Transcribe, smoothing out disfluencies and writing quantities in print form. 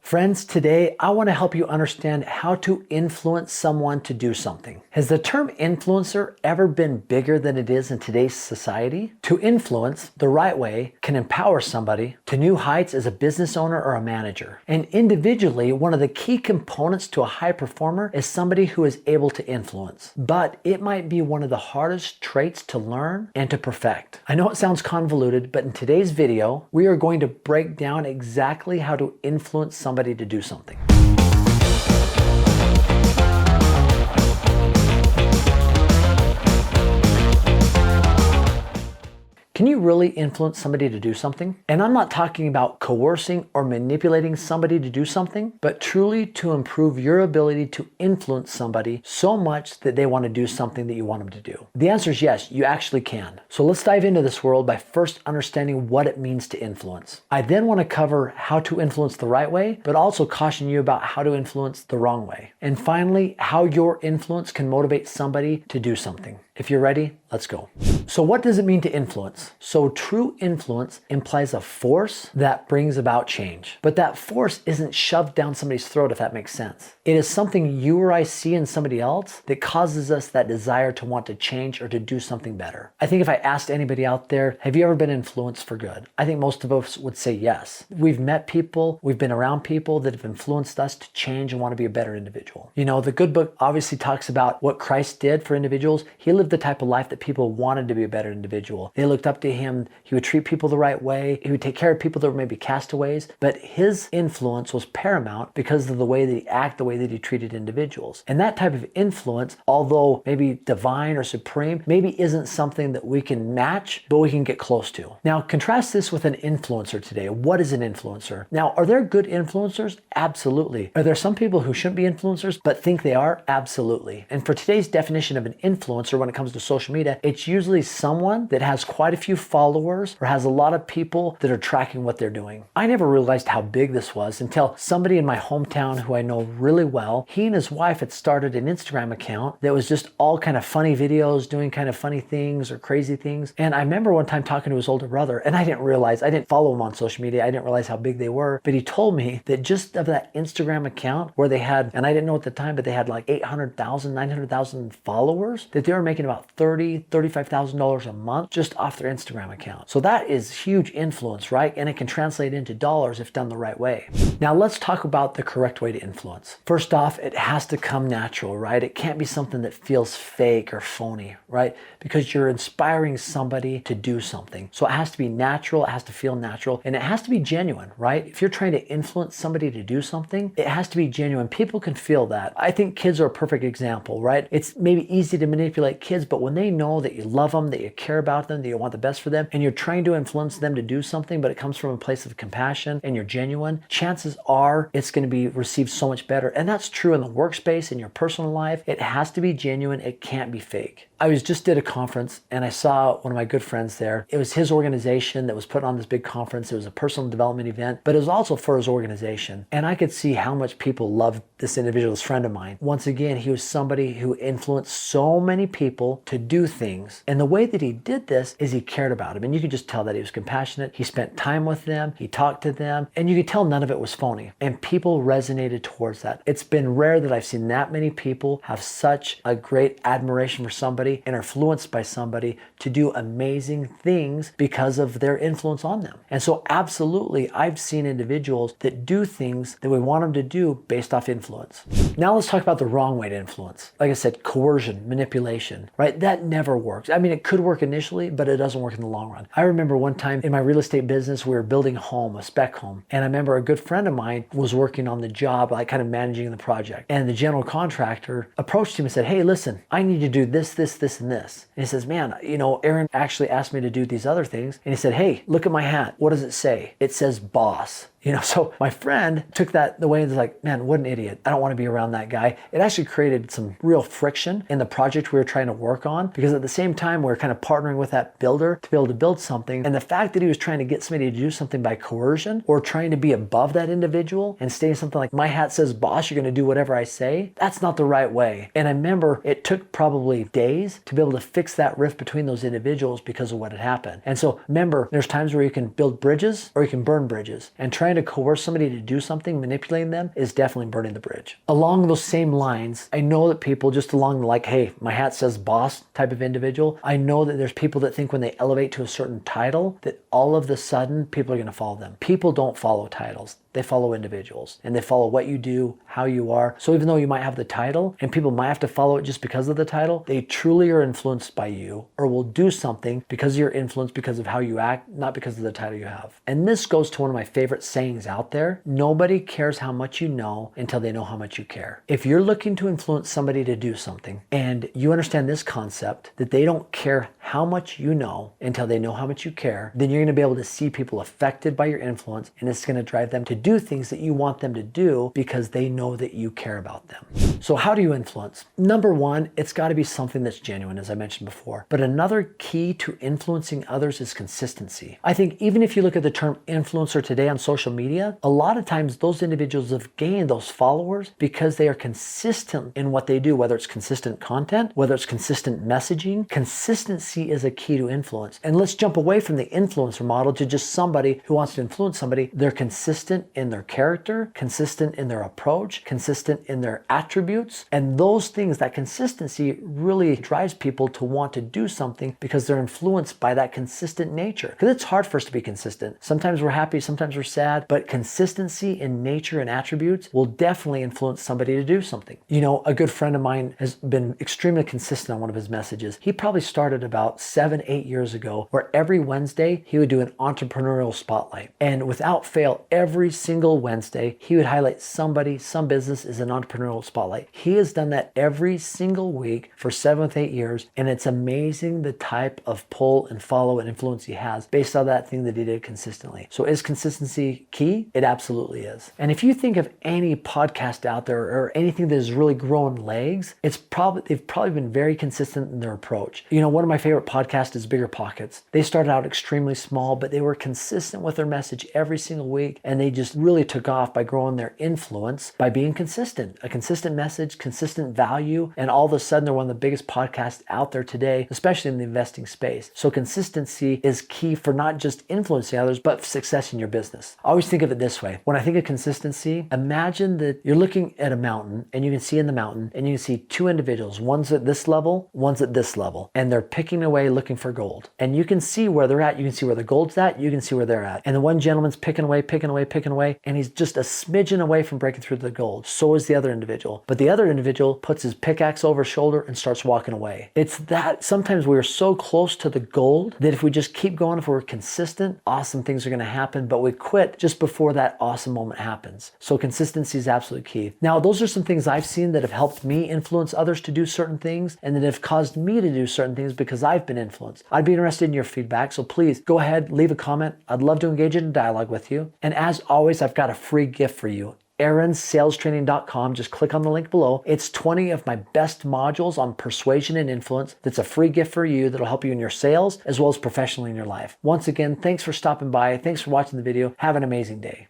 Friends, today I want to help you understand how to influence someone to do something. Has the term influencer ever been bigger than it is in today's society? To influence the right way can empower somebody to new heights as a business owner or a manager. And individually, one of the key components to a high performer is somebody who is able to influence. But it might be one of the hardest traits to learn and to perfect. I know it sounds convoluted, but in today's video, we are going to break down exactly how to influence somebody to do something. Can you really influence somebody to do something? And I'm not talking about coercing or manipulating somebody to do something, but truly to improve your ability to influence somebody so much that they want to do something that you want them to do. The answer is yes, you actually can. So let's dive into this world by first understanding what it means to influence. I then want to cover how to influence the right way, but also caution you about how to influence the wrong way. And finally, how your influence can motivate somebody to do something. If you're ready, let's go. So what does it mean to influence? So true influence implies a force that brings about change. But that force isn't shoved down somebody's throat, if that makes sense. It is something you or I see in somebody else that causes us that desire to want to change or to do something better. I think if I asked anybody out there, have you ever been influenced for good? I think most of us would say yes. We've met people, we've been around people that have influenced us to change and want to be a better individual. You know, the good book obviously talks about what Christ did for individuals. He lived the type of life that people wanted to be a better individual. They looked up to him. He would treat people the right way. He would take care of people that were maybe castaways, but his influence was paramount because of the way that he acted, the way that he treated individuals. And that type of influence, although maybe divine or supreme, maybe isn't something that we can match, but we can get close to. Now, contrast this with an influencer today. What is an influencer? Now, are there good influencers? Absolutely. Are there some people who shouldn't be influencers, but think they are? Absolutely. And for today's definition of an influencer when it comes to social media, it's usually someone that has quite a few followers or has a lot of people that are tracking what they're doing. I never realized how big this was until somebody in my hometown who I know really well, he and his wife had started an Instagram account that was just all kind of funny videos, doing kind of funny things or crazy things. And I remember one time talking to his older brother, and I didn't follow him on social media. I didn't realize how big they were, but he told me that just of that Instagram account where they had, and I didn't know at the time, but they had like 800,000, 900,000 followers, that they were making about $30,000, $35,000 a month just off their Instagram account. So that is huge influence, right? And it can translate into dollars if done the right way. Now let's talk about the correct way to influence. First off, it has to come natural, right? It can't be something that feels fake or phony, right? Because you're inspiring somebody to do something. So it has to be natural, it has to feel natural, and it has to be genuine, right? If you're trying to influence somebody to do something, it has to be genuine. People can feel that. I think kids are a perfect example, right? It's maybe easy to manipulate kids, but when they know that you love them, that you care about them, that you want the best for them, and you're trying to influence them to do something, but it comes from a place of compassion and you're genuine, chances are it's going to be received so much better. And that's true in the workspace, in your personal life. It has to be genuine. It can't be fake. I was just at a conference and I saw one of my good friends there. It was his organization that was putting on this big conference. It was a personal development event, but it was also for his organization. And I could see how much people loved this individual, this friend of mine. Once again, he was somebody who influenced so many people to do things. And the way that he did this is he cared about them. And you could just tell that he was compassionate. He spent time with them. He talked to them. And you could tell none of it was phony. And people resonated towards that. It's been rare that I've seen that many people have such a great admiration for somebody and are influenced by somebody to do amazing things because of their influence on them. And so absolutely, I've seen individuals that do things that we want them to do based off influence. Now let's talk about the wrong way to influence. Like I said, coercion, manipulation, right? That never works. I mean, it could work initially, but it doesn't work in the long run. I remember one time in my real estate business, we were building a home, a spec home. And I remember a good friend of mine was working on the job, like kind of managing the project. And the general contractor approached him and said, hey, listen, I need you to do this, and this. And he says, man, you know, Aaron actually asked me to do these other things. And he said, hey, look at my hat. What does it say? It says boss. You know, so my friend took that the way and was like, man, what an idiot. I don't want to be around that guy. It actually created some real friction in the project we were trying to work on, because at the same time, we were kind of partnering with that builder to be able to build something. And the fact that he was trying to get somebody to do something by coercion or trying to be above that individual and saying something like, my hat says boss, you're going to do whatever I say, that's not the right way. And I remember it took probably days to be able to fix that rift between those individuals because of what had happened. And so remember, there's times where you can build bridges or you can burn bridges, and trying trying to coerce somebody to do something, manipulating them, is definitely burning the bridge. Along those same lines, I know that people just along the like, hey, my hat says boss type of individual, I know that there's people that think when they elevate to a certain title that all of a sudden people are going to follow them. People don't follow titles. They follow individuals, and they follow what you do, how you are. So even though you might have the title and people might have to follow it just because of the title, they truly are influenced by you or will do something because you're influenced because of how you act, not because of the title you have. And this goes to one of my favorite sayings out there. Nobody cares how much you know until they know how much you care. If you're looking to influence somebody to do something and you understand this concept that they don't care how much you know until they know how much you care, then you're going to be able to see people affected by your influence, and it's going to drive them to do things that you want them to do because they know that you care about them. So how do you influence? Number one, it's got to be something that's genuine, as I mentioned before. But another key to influencing others is consistency. I think even if you look at the term influencer today on social media, a lot of times those individuals have gained those followers because they are consistent in what they do, whether it's consistent content, whether it's consistent messaging. Consistency is a key to influence. And let's jump away from the influencer model to just somebody who wants to influence somebody. They're consistent in their character, consistent in their approach, consistent in their attributes. And those things, that consistency really drives people to want to do something because they're influenced by that consistent nature. Because it's hard for us to be consistent. Sometimes we're happy, sometimes we're sad, but consistency in nature and attributes will definitely influence somebody to do something. You know, a good friend of mine has been extremely consistent on one of his messages. He probably started about 7-8 years ago, where every Wednesday he would do an entrepreneurial spotlight. And without fail, every single Wednesday, he would highlight somebody, some business is an entrepreneurial spotlight. He has done that every single week for 7-8 years, and it's amazing the type of pull and follow and influence he has based on that thing that he did consistently. So is consistency key? It absolutely is. And if you think of any podcast out there or anything that has really grown legs, they've probably been very consistent in their approach. You know, one of my favorite podcasts is Bigger Pockets. They started out extremely small, but they were consistent with their message every single week, and they just really took off by growing their influence by being consistent. A consistent message, consistent value, and all of a sudden they're one of the biggest podcasts out there today, especially in the investing space. So consistency is key for not just influencing others, but success in your business. I always think of it this way. When I think of consistency, imagine that you're looking at a mountain and you can see in the mountain and you can see two individuals. One's at this level, one's at this level, and they're picking away looking for gold. And you can see where they're at. You can see where the gold's at. You can see where they're at. And the one gentleman's picking away, and he's just a smidgen away from breaking through the gold. So is the other individual. But the other individual puts his pickaxe over his shoulder and starts walking away. It's that sometimes we're so close to the gold that if we just keep going, if we're consistent, awesome things are going to happen, but we quit just before that awesome moment happens. So consistency is absolutely key. Now, those are some things I've seen that have helped me influence others to do certain things and that have caused me to do certain things because I've been influenced. I'd be interested in your feedback, so please go ahead, leave a comment. I'd love to engage in a dialogue with you. And as always, I've got a free gift for you. AaronsSalesTraining.com. Just click on the link below. It's 20 of my best modules on persuasion and influence. That's a free gift for you that'll help you in your sales as well as professionally in your life. Once again, thanks for stopping by. Thanks for watching the video. Have an amazing day.